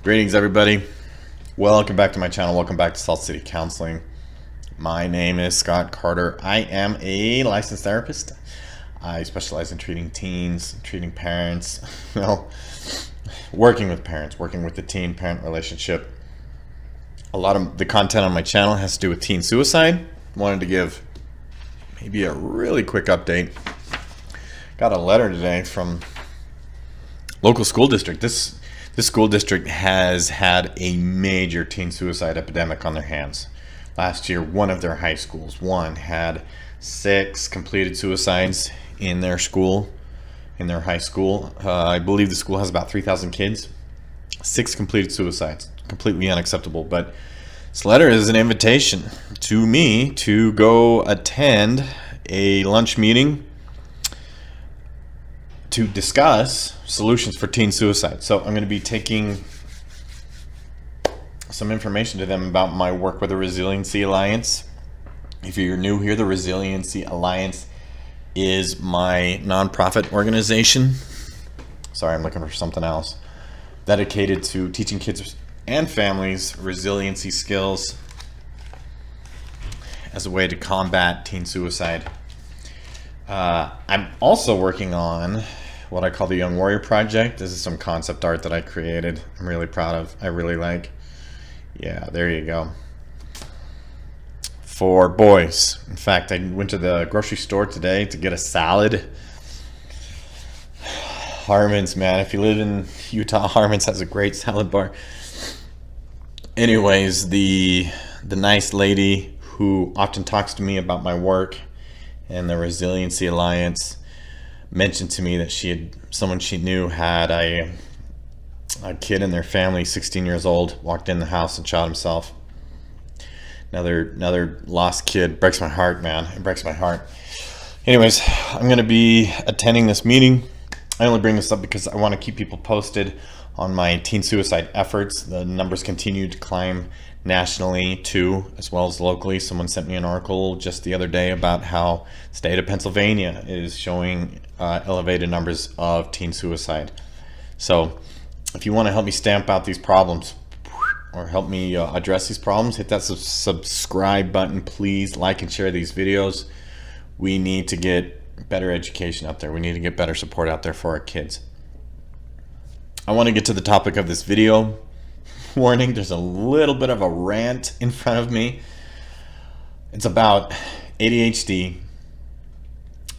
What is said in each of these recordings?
Greetings, everybody. Welcome back to my channel. Welcome back to Salt City Counseling. My name is Scott Carter. I am a licensed therapist. I specialize in treating teens, treating parents, working with parents, working with the teen-parent relationship. A lot of the content on my channel has to do with teen suicide. Wanted to give maybe a really quick update. Got a letter today from local school district. This school district has had a major teen suicide epidemic on their hands. Last year, one of their high schools, had 6 completed suicides in their school, in their high school. I believe the school has about 3,000 kids. 6 completed suicides, completely unacceptable. But this letter is an invitation to me to go attend a lunch meeting to discuss solutions for teen suicide. So I'm going to be taking some information to them about my work with the Resiliency Alliance. If you're new here, the Resiliency Alliance is my nonprofit organization. Sorry, I'm looking for something else. Dedicated to teaching kids and families resiliency skills as a way to combat teen suicide. I'm also working on what I call the Young Warrior Project. This is some concept art that I created. I'm really proud of. I really like. Yeah, there you go. For boys. In fact, I went to the grocery store today to get a salad. Harmon's, man. If you live in Utah, Harmon's has a great salad bar. Anyways, the nice lady who often talks to me about my work and the Resiliency Alliance mentioned to me that someone she knew had a kid in their family, 16 years old, walked in the house and shot himself. Another lost kid. Breaks my heart, man. It breaks my heart. Anyways, I'm going to be attending this meeting. I only bring this up because I want to keep people posted on my teen suicide efforts. The numbers continue to climb nationally too, as well as locally. Someone sent me an article just the other day about how the state of Pennsylvania is showing elevated numbers of teen suicide. So if you want to help me stamp out these problems or help me address these problems, hit that subscribe button. Please like and share these videos. We need to get better education out there. We need to get better support out there for our kids. I want to get to the topic of this video. Warning, there's a little bit of a rant in front of me. It's about ADHD,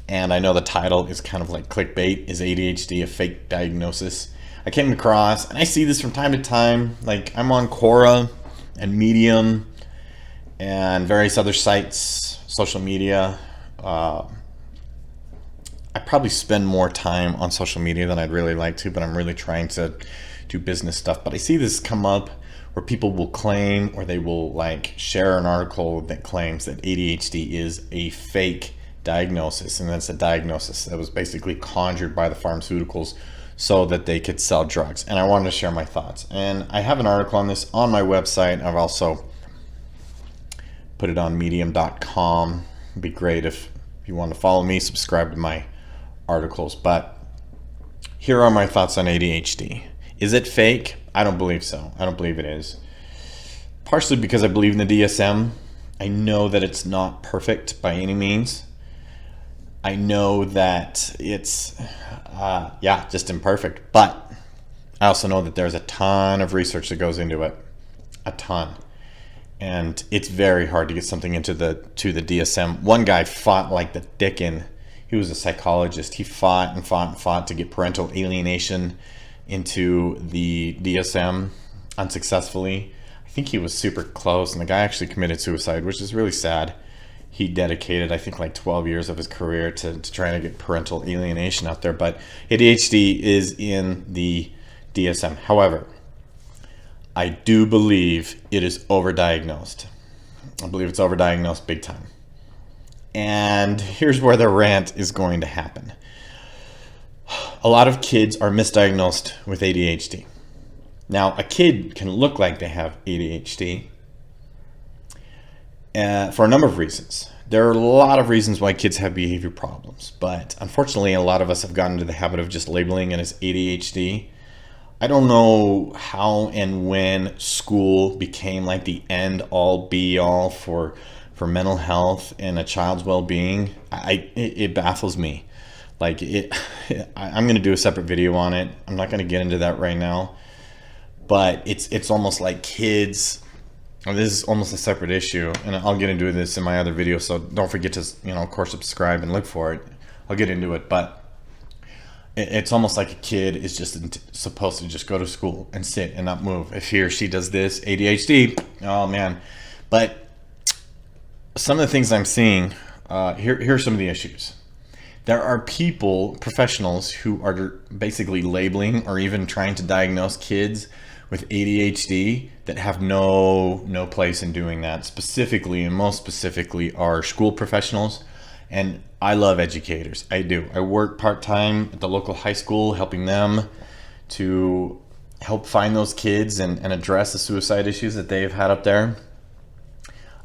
and I know the title is kind of like clickbait. Is ADHD a fake diagnosis? I came across, and I see this from time to time, like I'm on Quora and Medium and various other sites, social media. I probably spend more time on social media than I'd really like to, but I'm really trying to do business stuff. But I see this come up where people will claim, or they will like share an article that claims that ADHD is a fake diagnosis, and that's a diagnosis that was basically conjured by the pharmaceuticals so that they could sell drugs. And I wanted to share my thoughts, and I have an article on this on my website. I've also put it on medium.com. It'd be great if you want to follow me, subscribe to my articles. But here are my thoughts on ADHD. Is it fake? I don't believe so. I don't believe it is. Partially because I believe in the DSM. I know that it's not perfect by any means. I know that it's, just imperfect. But I also know that there's a ton of research that goes into it. A ton. And it's very hard to get something into the DSM. One guy fought like the Dickens. He was a psychologist. He fought and fought and fought to get parental alienation into the DSM unsuccessfully. I think he was super close, and the guy actually committed suicide, which is really sad. He dedicated, I think, like 12 years of his career to trying to get parental alienation out there. But ADHD is in the DSM. However, I do believe it is overdiagnosed. I believe it's overdiagnosed big time. And here's where the rant is going to happen. A lot of kids are misdiagnosed with ADHD. Now, a kid can look like they have ADHD for a number of reasons. There are a lot of reasons why kids have behavior problems, but unfortunately, a lot of us have gotten into the habit of just labeling it as ADHD. I don't know how and when school became like the end all be all for mental health and a child's well-being. It baffles me. Like it, I'm going to do a separate video on it. I'm not going to get into that right now, but it's almost like kids. This is almost a separate issue, and I'll get into this in my other video. So don't forget to, of course, subscribe and look for it. I'll get into it, but it's almost like a kid is just supposed to just go to school and sit and not move. If he or she does this, ADHD, oh man. But some of the things I'm seeing, here are some of the issues. There are people, professionals, who are basically labeling or even trying to diagnose kids with ADHD that have no place in doing that. Specifically, and most specifically, are school professionals. And I love educators. I do. I work part-time at the local high school, helping them to help find those kids and address the suicide issues that they've had up there.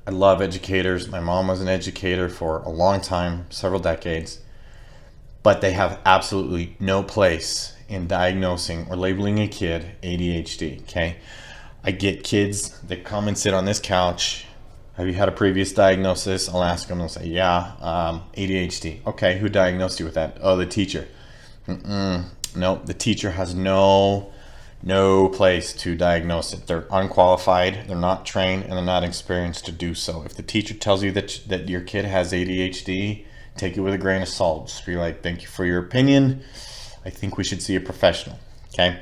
I love educators. My mom was an educator for a long time, several decades. But they have absolutely no place in diagnosing or labeling a kid ADHD, okay? I get kids that come and sit on this couch. Have you had a previous diagnosis? I'll ask them, they'll say, yeah, ADHD. Okay, who diagnosed you with that? Oh, the teacher. No, the teacher has no place to diagnose it. They're unqualified, they're not trained, and they're not experienced to do so. If the teacher tells you that your kid has ADHD, take it with a grain of salt. Just be like, thank you for your opinion. I think we should see a professional, okay?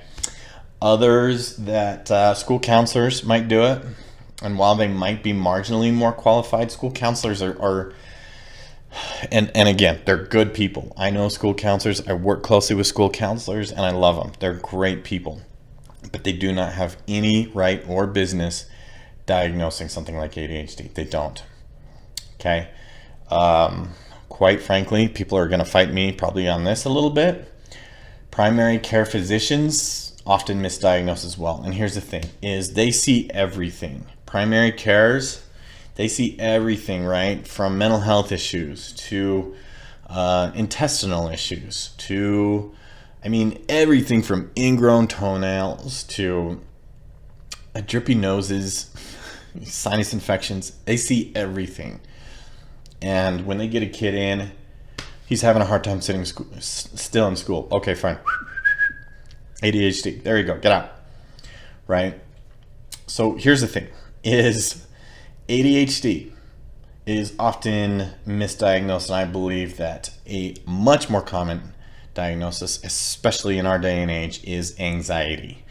Others that school counselors might do it. And while they might be marginally more qualified, school counselors are and again, they're good people. I know school counselors. I work closely with school counselors, and I love them. They're great people. But they do not have any right or business diagnosing something like ADHD. They don't. Okay? Quite frankly, people are going to fight me probably on this a little bit. Primary care physicians often misdiagnose as well. And here's the thing, is they see everything. Primary cares, they see everything, right? From mental health issues to intestinal issues to, everything from ingrown toenails to drippy noses, sinus infections. They see everything. And when they get a kid in, he's having a hard time sitting still in school. Okay, fine. ADHD. There you go. Get out. Right? So here's the thing, is ADHD is often misdiagnosed, and I believe that a much more common diagnosis, especially in our day and age, is anxiety.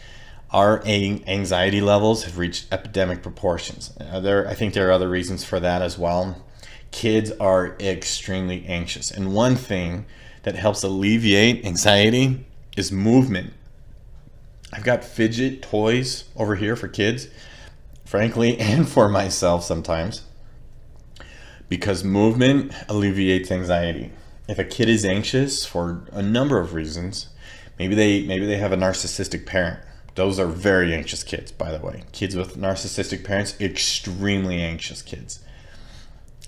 Our anxiety levels have reached epidemic proportions. I think there are other reasons for that as well. Kids are extremely anxious, and one thing that helps alleviate anxiety is movement. I've got fidget toys over here for kids, frankly, and for myself sometimes, because movement alleviates anxiety. If a kid is anxious for a number of reasons, maybe they have a narcissistic parent. Those are very anxious kids, by the way. Kids with narcissistic parents, extremely anxious kids.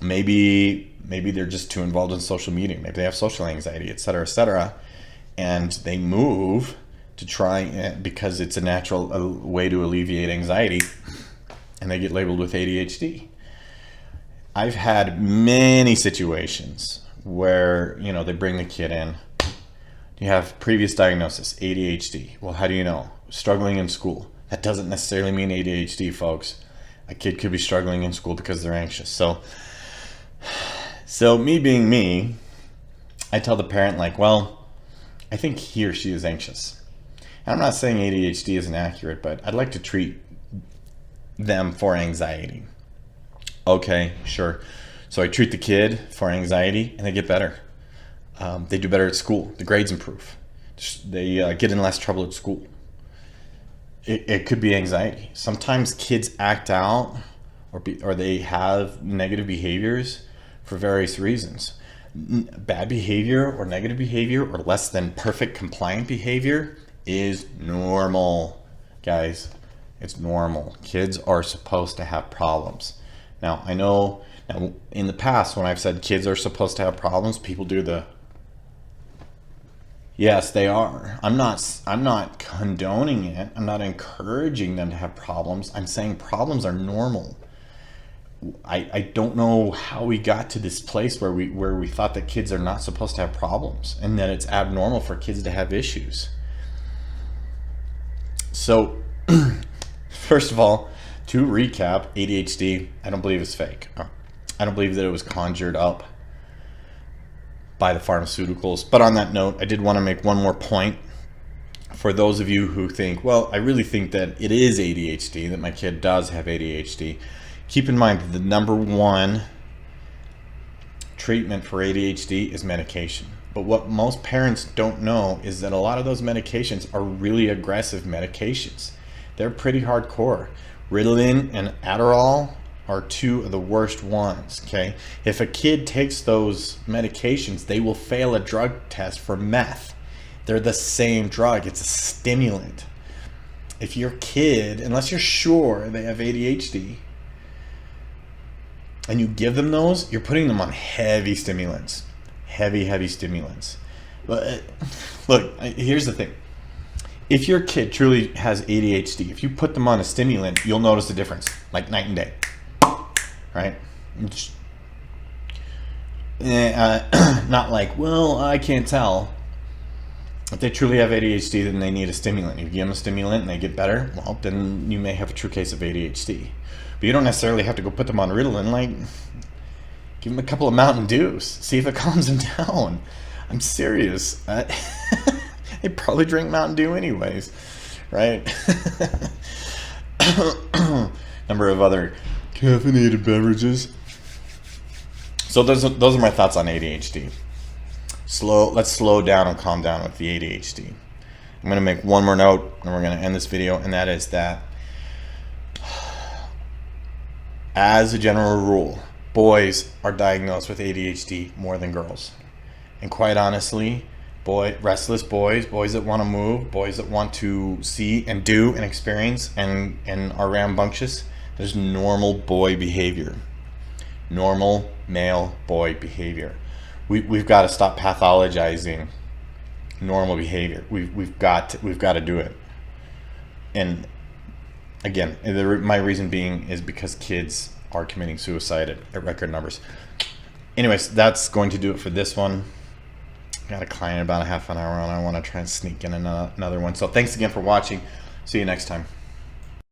Maybe they're just too involved in social media. Maybe they have social anxiety, etc., and they move to try, because it's a natural way to alleviate anxiety, and they get labeled with ADHD. I've had many situations where, they bring the kid in. You have previous diagnosis, ADHD. Well, how do you know? Struggling in school. That doesn't necessarily mean ADHD, folks. A kid could be struggling in school because they're anxious. So me being me, I tell the parent, like, well, I think he or she is anxious. And I'm not saying ADHD isn't accurate, but I'd like to treat them for anxiety. Okay, sure. So I treat the kid for anxiety, and they get better. They do better at school. The grades improve. They get in less trouble at school. It could be anxiety. Sometimes kids act out or they have negative behaviors for various reasons. Bad behavior or negative behavior or less than perfect compliant behavior is normal, guys. It's normal. Kids are supposed to have problems. Now, I know in the past when I've said kids are supposed to have problems, people do the, Yes, they are. I'm not condoning it. I'm not encouraging them to have problems. I'm saying problems are normal. I don't know how we got to this place where we thought that kids are not supposed to have problems and that it's abnormal for kids to have issues. So, first of all, to recap, ADHD, I don't believe it's fake. I don't believe that it was conjured up by the pharmaceuticals. But on that note, I did want to make one more point for those of you who think, well, I really think that it is ADHD, that my kid does have ADHD. Keep in mind that the number one treatment for ADHD is medication. But what most parents don't know is that a lot of those medications are really aggressive medications. They're pretty hardcore. Ritalin and Adderall are two of the worst ones, okay? If a kid takes those medications, they will fail a drug test for meth. They're the same drug. It's a stimulant. If your kid, unless you're sure they have ADHD, and you give them those, you're putting them on heavy stimulants. Heavy stimulants. But look, here's the thing. If your kid truly has ADHD, if you put them on a stimulant, you'll notice the difference, like night and day. Right? Not like, well, I can't tell. If they truly have ADHD, then they need a stimulant. You give them a stimulant and they get better, well, then you may have a true case of ADHD. But you don't necessarily have to go put them on Ritalin. Like, give them a couple of Mountain Dews. See if it calms them down. I'm serious. They probably drink Mountain Dew anyways, right? Number of other caffeinated beverages. So those are my thoughts on ADHD. Let's slow down and calm down with the ADHD. I'm going to make one more note and we're going to end this video, and that is that as a general rule, boys are diagnosed with ADHD more than girls. And quite honestly, restless boys that want to move, boys that want to see and do and experience and are rambunctious, there's normal boy behavior. Normal male boy behavior. We've got to stop pathologizing normal behavior. We've got to do it. And again, my reason being is because kids are committing suicide at record numbers. Anyways, that's going to do it for this one. Got a client in about a half an hour, and I want to try and sneak in another one. So thanks again for watching. See you next time.